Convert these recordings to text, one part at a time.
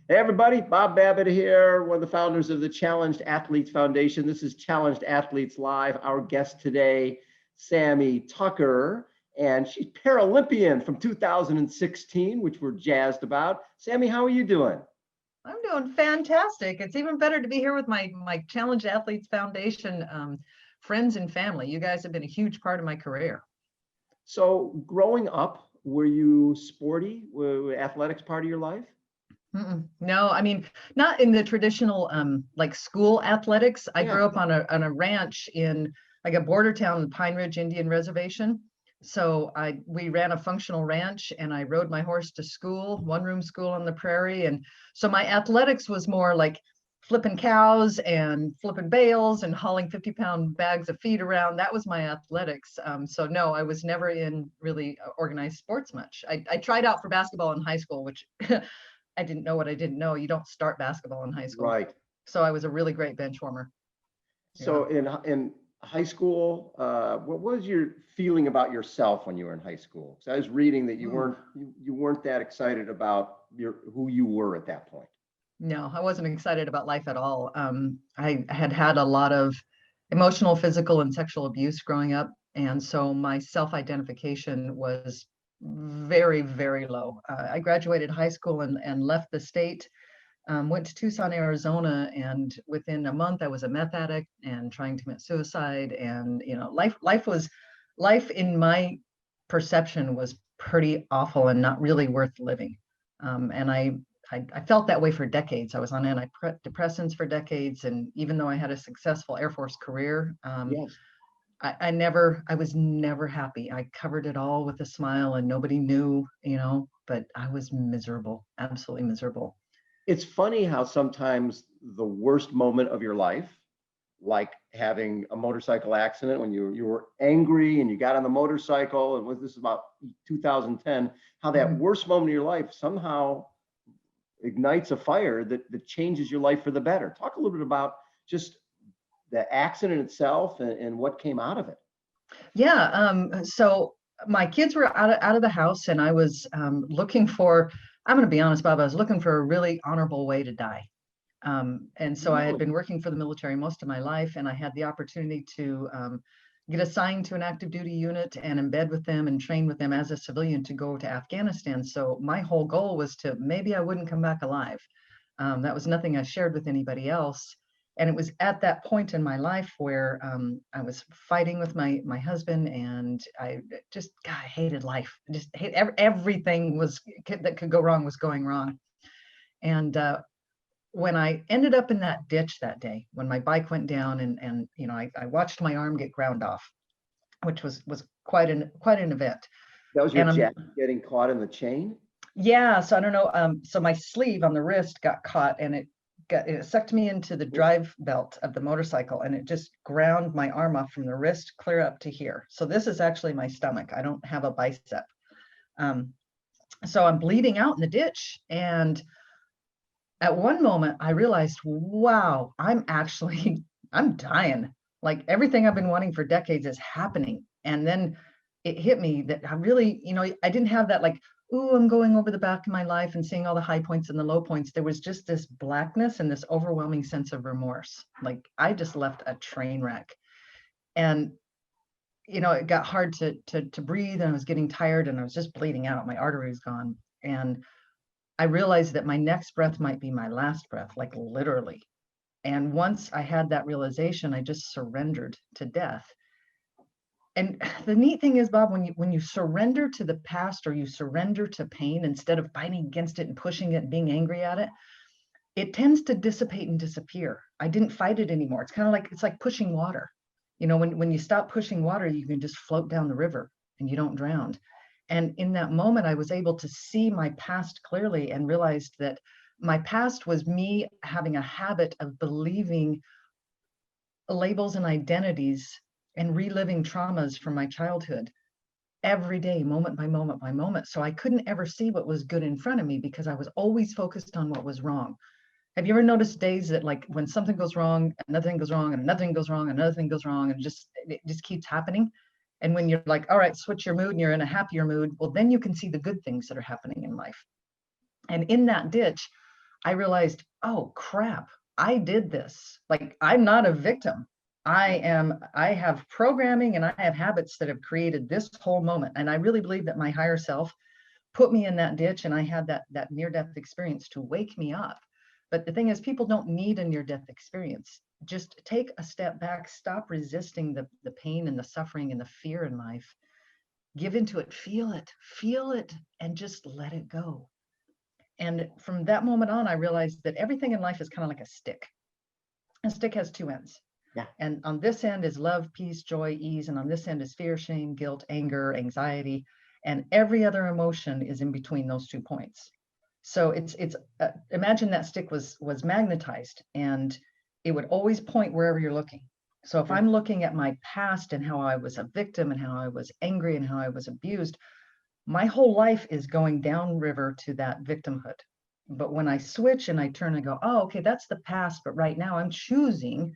Hey everybody, Bob Babbitt here, one of the founders of the Challenged Athletes Foundation. This is Challenged Athletes Live. Our guest today, Sammi Tucker, and she's Paralympian from 2016, which we're jazzed about. Sammi, how are you doing? I'm doing fantastic. It's even better to be here with my Challenged Athletes Foundation friends and family. You guys have been a huge part of my career. So growing up, were you sporty? Were athletics part of your life? No, I mean, not in the traditional like school athletics. I grew up on a ranch in like a border town, the Pine Ridge Indian Reservation. So we ran a functional ranch, and I rode my horse to school, one-room school on the prairie. And so my athletics was more like flipping cows and flipping bales and hauling 50-pound bags of feed around. That was my athletics. So no, I was never in really organized sports much. I tried out for basketball in high school, which I didn't know what I didn't know. You don't start basketball in high school. Right. So I was a really great bench warmer. So in high school, what was your feeling about yourself when you were in high school? So I was reading that you weren't that excited about who you were at that point. No, I wasn't excited about life at all. I had a lot of emotional, physical, and sexual abuse growing up. And so my self-identification was very, very low. I graduated high school and left the state, went to Tucson, Arizona, and within a month I was a meth addict and trying to commit suicide. And life in my perception was pretty awful and not really worth living. And I felt that way for decades. I was on antidepressants for decades, and even though I had a successful Air Force career, I was never happy. I covered it all with a smile, and nobody knew, but I was miserable, absolutely miserable. It's funny how sometimes the worst moment of your life, like having a motorcycle accident when you were angry and you got on the motorcycle, and this is about 2010, how that worst moment of your life somehow ignites a fire that changes your life for the better. Talk a little bit about just the accident itself and what came out of it. Yeah. So my kids were out of the house, and I was looking for, I'm going to be honest, Bob, I was looking for a really honorable way to die. And so I had been working for the military most of my life, and I had the opportunity to get assigned to an active duty unit and embed with them and train with them as a civilian to go to Afghanistan. So my whole goal was to maybe I wouldn't come back alive. That was nothing I shared with anybody else. And it was at that point in my life where I was fighting with my husband, and I just, God, I hated life. I just hate everything that could go wrong was going wrong. And when I ended up in that ditch that day, when my bike went down, and I watched my arm get ground off, which was quite an event. That was your jacket getting caught in the chain? Yeah. So I don't know. So my sleeve on the wrist got caught, and it sucked me into the drive belt of the motorcycle, and it just ground my arm off from the wrist clear up to here. So this is actually my stomach. I don't have a bicep. So I'm bleeding out in the ditch. And at one moment I realized, wow, I'm dying. Like everything I've been wanting for decades is happening. And then it hit me that I really, I didn't have that like, ooh, I'm going over the back of my life and seeing all the high points and the low points. There was just this blackness and this overwhelming sense of remorse. Like I just left a train wreck. And, it got hard to breathe, and I was getting tired, and I was just bleeding out. My artery was gone. And I realized that my next breath might be my last breath, like literally. And once I had that realization, I just surrendered to death. And the neat thing is, Bob, when you surrender to the past, or you surrender to pain instead of fighting against it and pushing it and being angry at it, it tends to dissipate and disappear. I didn't fight it anymore. It's kind of like, it's like pushing water. When you stop pushing water, you can just float down the river and you don't drown. And in that moment, I was able to see my past clearly and realized that my past was me having a habit of believing labels and identities and reliving traumas from my childhood every day, moment by moment by moment. So I couldn't ever see what was good in front of me because I was always focused on what was wrong. Have you ever noticed days that like when something goes wrong, another thing goes wrong, and another thing goes wrong, another thing goes wrong, and it just keeps happening? And when you're like, all right, switch your mood, and you're in a happier mood, well, then you can see the good things that are happening in life. And in that ditch, I realized, oh crap, I did this. Like, I'm not a victim. I have programming and I have habits that have created this whole moment. And I really believe that my higher self put me in that ditch, and I had that near-death experience to wake me up. But the thing is, people don't need a near-death experience. Just take a step back, stop resisting the pain and the suffering and the fear in life. Give into it, feel it, and just let it go. And from that moment on, I realized that everything in life is kind of like a stick. A stick has two ends. Yeah. And on this end is love, peace, joy, ease. And on this end is fear, shame, guilt, anger, anxiety. And every other emotion is in between those 2 points. So it's imagine that stick was magnetized, and it would always point wherever you're looking. So if I'm looking at my past and how I was a victim and how I was angry and how I was abused, my whole life is going downriver to that victimhood. But when I switch and I turn and go, oh, okay, that's the past, but right now I'm choosing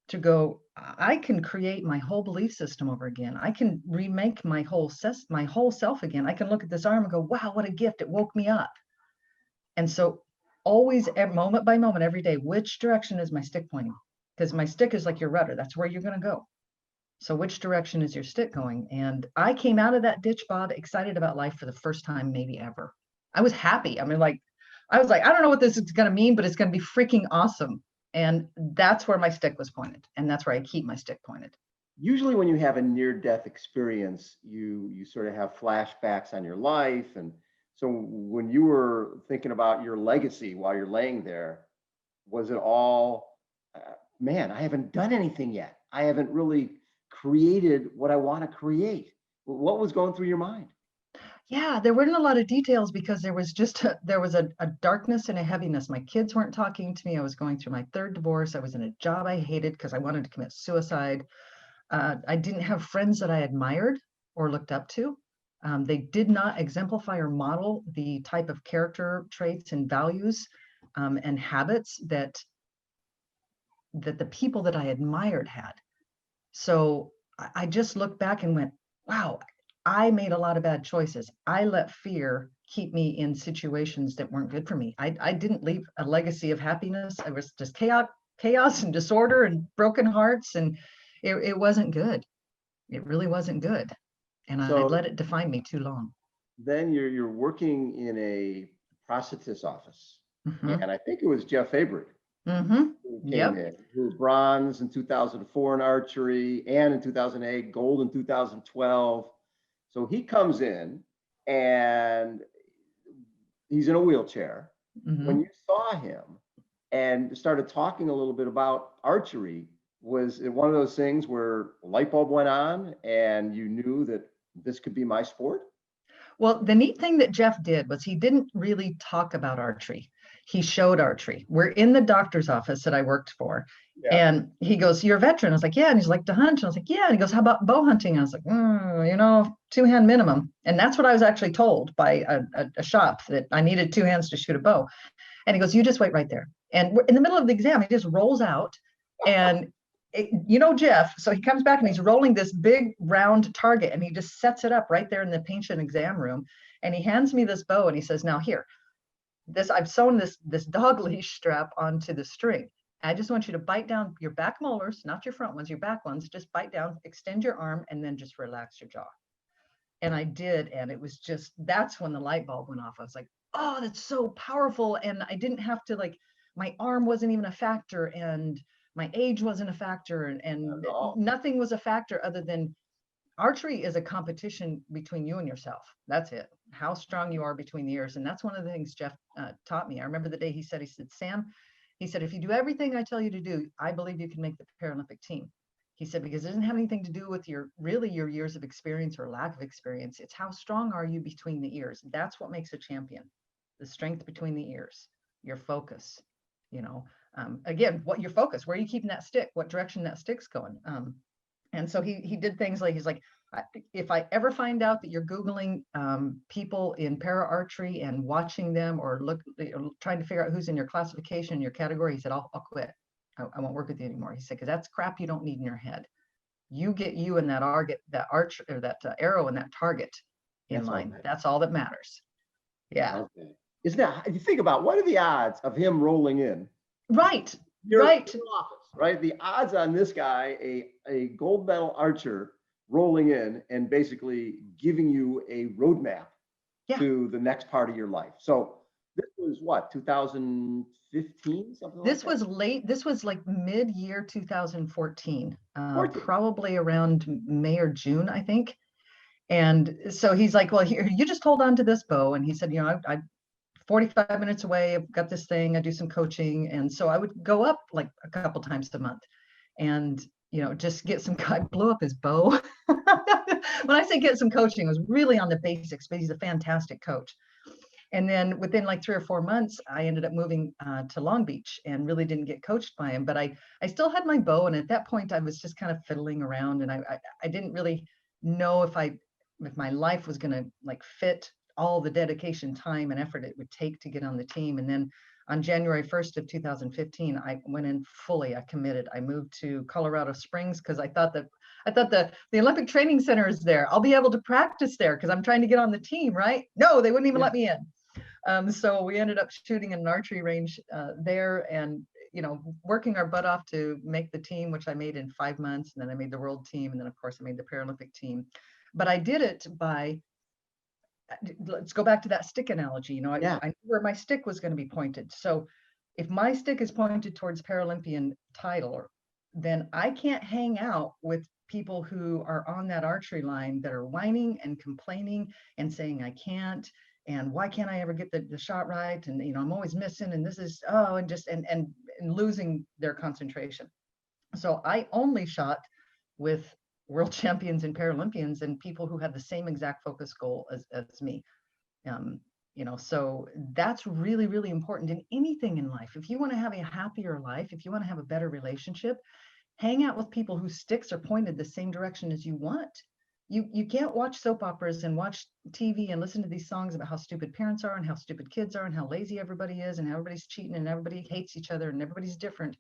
to go, I can create my whole belief system over again. I can remake my whole self again. I can look at this arm and go, wow, what a gift. It woke me up. And so always, moment by moment, every day, which direction is my stick pointing? Because my stick is like your rudder. That's where you're going to go. So which direction is your stick going? And I came out of that ditch, Bob, excited about life for the first time, maybe ever. I was happy. I mean, I was like, I don't know what this is going to mean, but it's going to be freaking awesome. And that's where my stick was pointed. And that's where I keep my stick pointed. Usually when you have a near-death experience, you sort of have flashbacks on your life. And so when you were thinking about your legacy while you're laying there, was it all, man, I haven't done anything yet. I haven't really created what I want to create. What was going through your mind? Yeah, there weren't a lot of details because there was just there was a darkness and a heaviness. My kids weren't talking to me. I was going through my third divorce. I was in a job I hated because I wanted to commit suicide. I didn't have friends that I admired or looked up to. They did not exemplify or model the type of character traits and values and habits that the people that I admired had. So I just looked back and went, wow, I made a lot of bad choices. I let fear keep me in situations that weren't good for me. I didn't leave a legacy of happiness. I was just chaos and disorder and broken hearts. And it wasn't good. It really wasn't good. And I let it define me too long. Then you're working in a prosthetist office. Mm-hmm. And I think it was Jeff Avery. Mm-hmm. Who came in, who bronze in 2004 in archery and in 2008, gold in 2012. So he comes in and he's in a wheelchair. Mm-hmm. When you saw him and started talking a little bit about archery, was it one of those things where a light bulb went on and you knew that this could be my sport? Well, the neat thing that Jeff did was he didn't really talk about archery. He showed archery. We're in the doctor's office that I worked for. Yeah. And he goes, you're a veteran. I was like, yeah. And he's like, to hunt. And I was like, yeah. And he goes, how about bow hunting? I was like, 2-hand minimum. And that's what I was actually told by a shop, that I needed 2 hands to shoot a bow. And he goes, you just wait right there. And we're in the middle of the exam, he just rolls out and Jeff, so he comes back and he's rolling this big round target and he just sets it up right there in the patient exam room. And he hands me this bow and he says, now here, I've sewn this dog leash strap onto the string. I just want you to bite down your back molars, not your front ones, your back ones. Just bite down, extend your arm, and then just relax your jaw. And I did. And it was just, that's when the light bulb went off. I was like, oh, that's so powerful. And I didn't have to, my arm wasn't even a factor, and my age wasn't a factor, and nothing was a factor other than archery is a competition between you and yourself. That's it. How strong you are between the ears. And that's one of the things Jeff taught me. I remember the day he said, Sam, he said, if you do everything I tell you to do, I believe you can make the Paralympic team. He said, because it doesn't have anything to do with your years of experience or lack of experience. It's how strong are you between the ears. That's what makes a champion. The strength between the ears, your focus, again, what your focus, where are you keeping that stick, what direction that stick's going. And so he did things like, he's like, if I ever find out that you're Googling people in para-archery and watching them or trying to figure out who's in your classification, your category, he said, I'll quit. I won't work with you anymore. He said, because that's crap you don't need in your head. You get you and that arch or that arrow and that target in line. That's all that matters. Yeah. Okay. Isn't that, if you think about what are the odds of him rolling in? Right, Your right. office, right? The odds on this guy, a gold medal archer, rolling in and basically giving you a roadmap Yeah. to the next part of your life. So this was what, 2015, something like This that? was late. This was like mid-year 2014, 14. probably around May or June, I think. And so he's like, well, here, you just hold on to this bow. And he said, you know, I 45 minutes away, I've got this thing, I do some coaching. And so I would go up like a couple times a month and, you know, just get some, I blew up his bow. When I say get some coaching, it was really on the basics, but he's a fantastic coach. And then within like 3 or 4 months, I ended up moving to Long Beach and really didn't get coached by him. But I still had my bow. And at that point, I was just kind of fiddling around. And I didn't really know if my life was going to like fit all the dedication, time, and effort it would take to get on the team. And then on January 1st of 2015, I went in fully, I committed. I moved to Colorado Springs because I thought the Olympic Training Center is there. I'll be able to practice there because I'm trying to get on the team, right? No, they wouldn't even let me in. So we ended up shooting in an archery range there and, you know, working our butt off to make the team, which I made in 5 months. And then I made the world team. And then, of course, I made the Paralympic team. But I did it by, let's go back to that stick analogy. You know, I knew where my stick was going to be pointed. So if my stick is pointed towards Paralympian title, then I can't hang out with people who are on that archery line that are whining and complaining and saying, I can't. And why can't I ever get the shot right? And, you know, I'm always missing. And this is, and losing their concentration. So I only shot with world champions and Paralympians and people who had the same exact focus goal as me. You know, so that's really, really important in anything in life. If you want to have a happier life, if you want to have a better relationship, hang out with people whose sticks are pointed the same direction as you want. You can't watch soap operas and watch TV and listen to these songs about how stupid parents are and how stupid kids are and how lazy everybody is and how everybody's cheating and everybody hates each other and everybody's different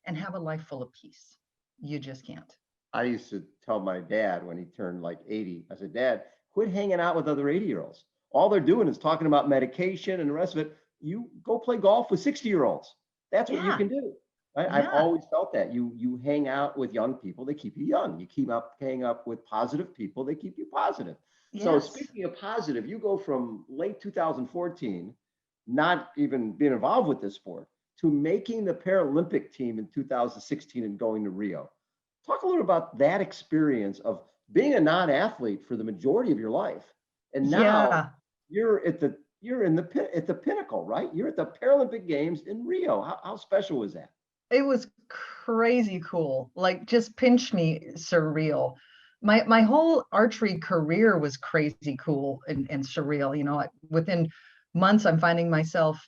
and have a life full of peace. You just can't. I used to tell my dad when he turned like 80, I said, Dad, quit hanging out with other 80-year-olds. All they're doing is talking about medication and the rest of it. You go play golf with 60-year-olds. That's what you can do. Right? I've always felt that you hang out with young people, they keep you young. You keep hanging up with positive people, they keep you positive. Yes. So speaking of positive, you go from late 2014, not even being involved with this sport, to making the Paralympic team in 2016 and going to Rio. Talk a little about that experience of being a non-athlete for the majority of your life, and now you're at the pinnacle, right? You're at the Paralympic Games in Rio. How special was that? It was crazy cool. Like, just pinch me, surreal. My whole archery career was crazy cool and surreal. You know, within months, I'm finding myself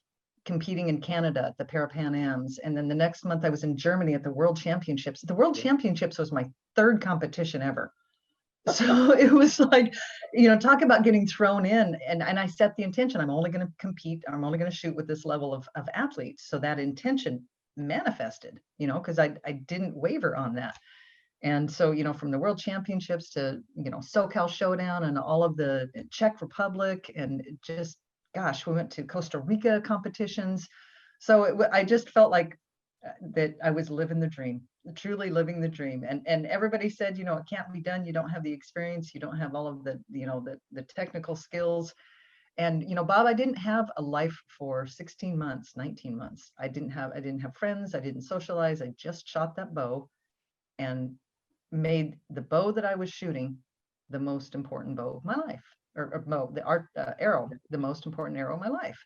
competing in Canada at the Para-Pan Ams. And then the next month I was in Germany at the World Championships. The World Championships was my third competition ever. So it was like, you know, talk about getting thrown in. And I set the intention. I'm only going to compete. I'm only going to shoot with this level of athletes. So that intention manifested, you know, because I didn't waver on that. And so, you know, from the World Championships to, you know, SoCal Showdown and all of the Czech Republic and just, gosh, we went to Costa Rica competitions. So I just felt like that I was living the dream, truly living the dream. And everybody said, you know, it can't be done. You don't have the experience. You don't have all of the, you know, the technical skills. And, you know, Bob, I didn't have a life for 16 months, 19 months. I didn't have friends. I didn't socialize. I just shot that bow and made the bow that I was shooting the most important bow of my life. Or the arrow, the most important arrow of my life.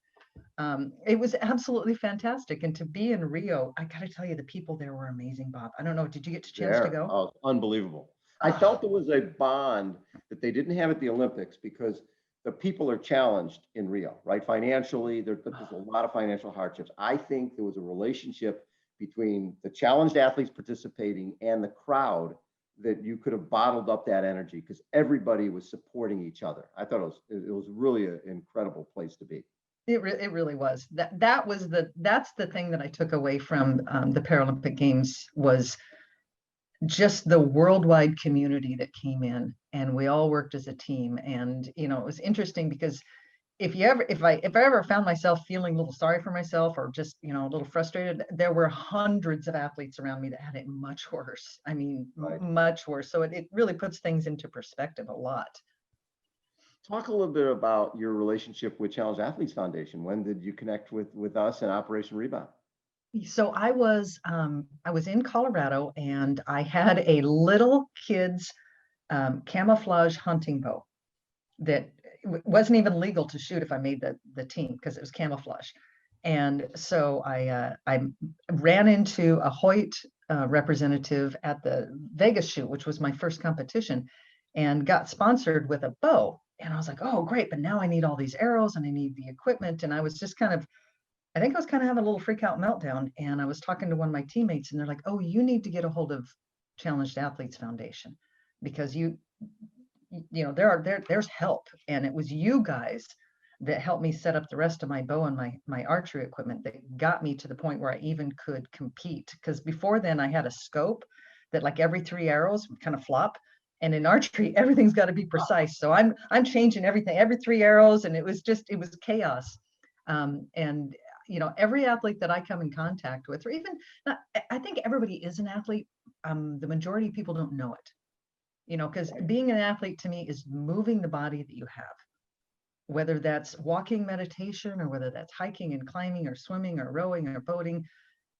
It was absolutely fantastic. And to be in Rio, I got to tell you, the people there were amazing, Bob. I don't know, did you get a chance to go? Oh, unbelievable. I felt there was a bond that they didn't have at the Olympics because the people are challenged in Rio, right? Financially, there's a lot of financial hardships. I think there was a relationship between the challenged athletes participating and the crowd that you could have bottled up that energy because everybody was supporting each other. I thought it was really an incredible place to be. It really was. That's the thing that I took away from the Paralympic Games was just the worldwide community that came in, and we all worked as a team. And, you know, it was interesting because if I ever found myself feeling a little sorry for myself or just, a little frustrated, there were hundreds of athletes around me that had it much worse. I mean, Right. much worse. So it really puts things into perspective a lot. Talk a little bit about your relationship with Challenge Athletes Foundation. When did you connect with us and Operation Rebound? So I was in Colorado, and I had a little kid's camouflage hunting bow that wasn't even legal to shoot if I made the team because it was camouflage. And so I ran into a Hoyt representative at the Vegas shoot, which was my first competition, and got sponsored with a bow. And I was like, oh, great. But now I need all these arrows and I need the equipment. And I was just I think I was kind of having a little freak out meltdown. And I was talking to one of my teammates, and they're like, oh, you need to get a hold of Challenged Athletes Foundation because there's help. And it was you guys that helped me set up the rest of my bow and my archery equipment that got me to the point where I even could compete. Because before then I had a scope that like every 3 arrows would kind of flop. And in archery, everything's got to be precise. So I'm changing everything every 3 arrows, and it was chaos. And every athlete that I come in contact with, or even I think everybody is an athlete. The majority of people don't know it. Because being an athlete to me is moving the body that you have, whether that's walking meditation or whether that's hiking and climbing or swimming or rowing or boating.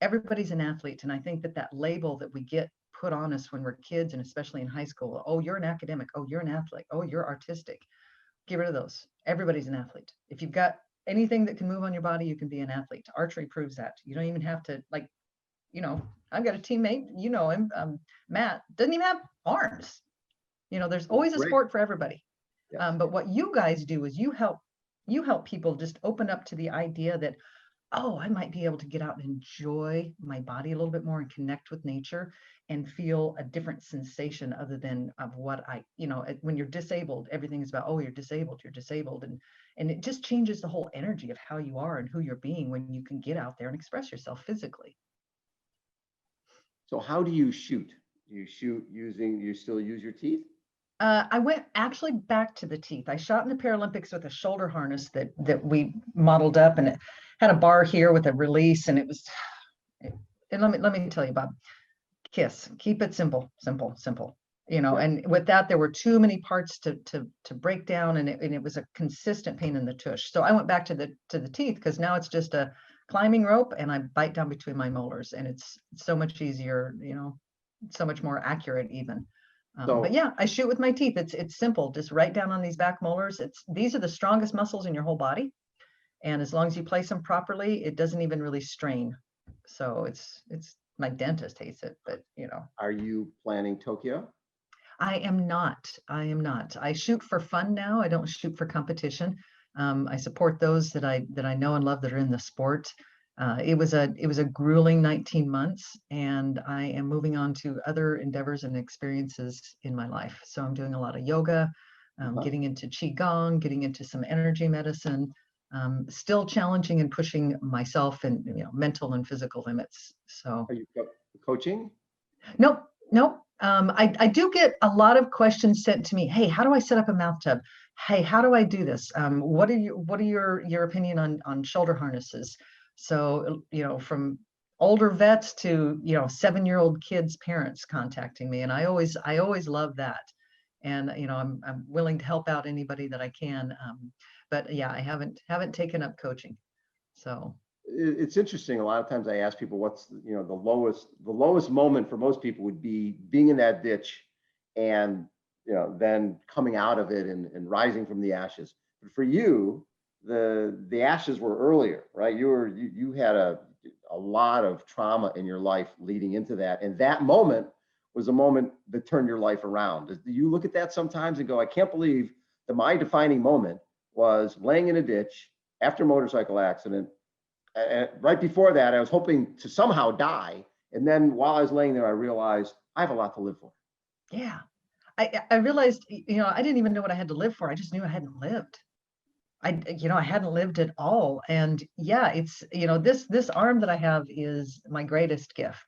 Everybody's an athlete. And I think that label that we get put on us when we're kids, and especially in high school, oh, you're an academic, oh, you're an athlete, oh, you're artistic. Get rid of those. Everybody's an athlete. If you've got anything that can move on your body, you can be an athlete. Archery proves that. You don't even have to, I've got a teammate, him, Matt, doesn't even have arms. There's always a sport for everybody. Yes. But what you guys do is you help people just open up to the idea that, oh, I might be able to get out and enjoy my body a little bit more and connect with nature and feel a different sensation other than of what when you're disabled, everything is about, oh, you're disabled. And it just changes the whole energy of how you are and who you're being when you can get out there and express yourself physically. So how do you shoot? You still use your teeth? I went actually back to the teeth. I shot in the Paralympics with a shoulder harness that we modeled up, and it had a bar here with a release, and and let me tell you, Bob, keep it simple. Yeah. And with that, there were too many parts to break down, and it was a consistent pain in the tush. So I went back to the teeth because now it's just a climbing rope, and I bite down between my molars, and it's so much easier, so much more accurate even. But yeah, I shoot with my teeth. It's simple. Just right down on these back molars. These are the strongest muscles in your whole body. And as long as you place them properly, it doesn't even really strain. So it's my dentist hates it, but Are you planning Tokyo? I am not. I shoot for fun now. I don't shoot for competition. I support those that I know and love that are in the sport. It was a grueling 19 months, and I am moving on to other endeavors and experiences in my life. So I'm doing a lot of yoga, getting into Qigong, getting into some energy medicine, still challenging and pushing myself and mental and physical limits. So Are you coaching? Nope. I do get a lot of questions sent to me. Hey, how do I set up a mouth tub? Hey, how do I do this? What are your opinion on shoulder harnesses? So, from older vets to, 7-year-old kids' parents contacting me. And I always love that. And, I'm willing to help out anybody that I can. But yeah, I haven't taken up coaching. So It's interesting. A lot of times I ask people what's, the lowest moment for most people would be being in that ditch and, then coming out of it and rising from the ashes. But for you, the ashes were earlier, right? You had a lot of trauma in your life leading into that, and that moment was a moment that turned your life around. Do you look at that sometimes and go, I can't believe that my defining moment was laying in a ditch after a motorcycle accident, and right before that I was hoping to somehow die, and then while I was laying there I realized I have a lot to live for. yeah, I realized I didn't even know what I had to live for. I just knew I hadn't lived. I hadn't lived at all. And yeah, it's, this arm that I have is my greatest gift,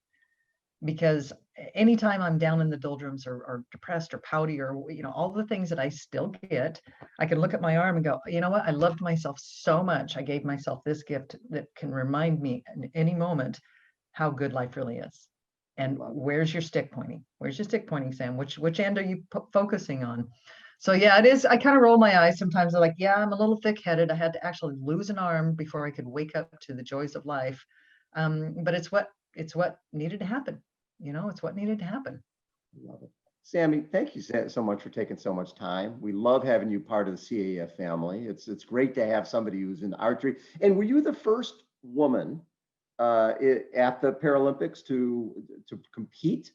because anytime I'm down in the doldrums or depressed or pouty or, all the things that I still get, I can look at my arm and go, you know what? I loved myself so much. I gave myself this gift that can remind me in any moment how good life really is. And where's your stick pointing? Where's your stick pointing, Sam? Which end are you focusing on? So yeah, it is. I kind of roll my eyes sometimes. I'm like, yeah, I'm a little thick-headed. I had to actually lose an arm before I could wake up to the joys of life. But it's what needed to happen. It's what needed to happen. Love it. Sammi, thank you so much for taking so much time. We love having you part of the CAF family. It's great to have somebody who's in archery. And were you the first woman at the Paralympics to compete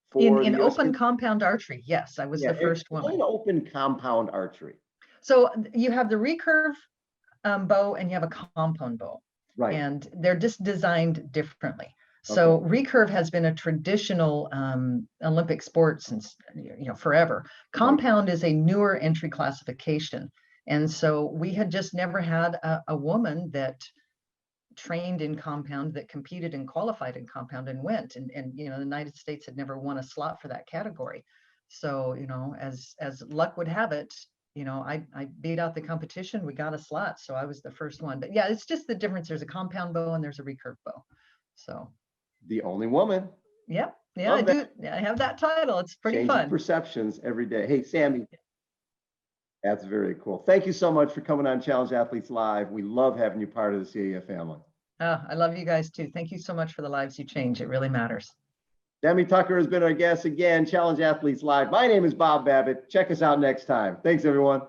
for in the US open compound archery? Yes, I was the first woman. In open compound archery. So you have the recurve bow and you have a compound bow. Right. And they're just designed differently. So recurve has been a traditional Olympic sport since forever. Compound is a newer entry classification, and so we had just never had a woman that trained in compound, that competed and qualified in compound and went. And the United States had never won a slot for that category. So as luck would have it, I beat out the competition. We got a slot, so I was the first one. But yeah, it's just the difference. There's a compound bow and there's a recurve bow. So. The only woman. Yep. Yeah, I do. I have that title. It's pretty fun. Perceptions every day. Hey, Sammi, that's very cool. Thank you so much for coming on Challenge Athletes Live. We love having you part of the CAF family. I love you guys too. Thank you so much for the lives you change. It really matters. Samantha Tucker has been our guest again, Challenge Athletes Live. My name is Bob Babbitt. Check us out next time. Thanks, everyone.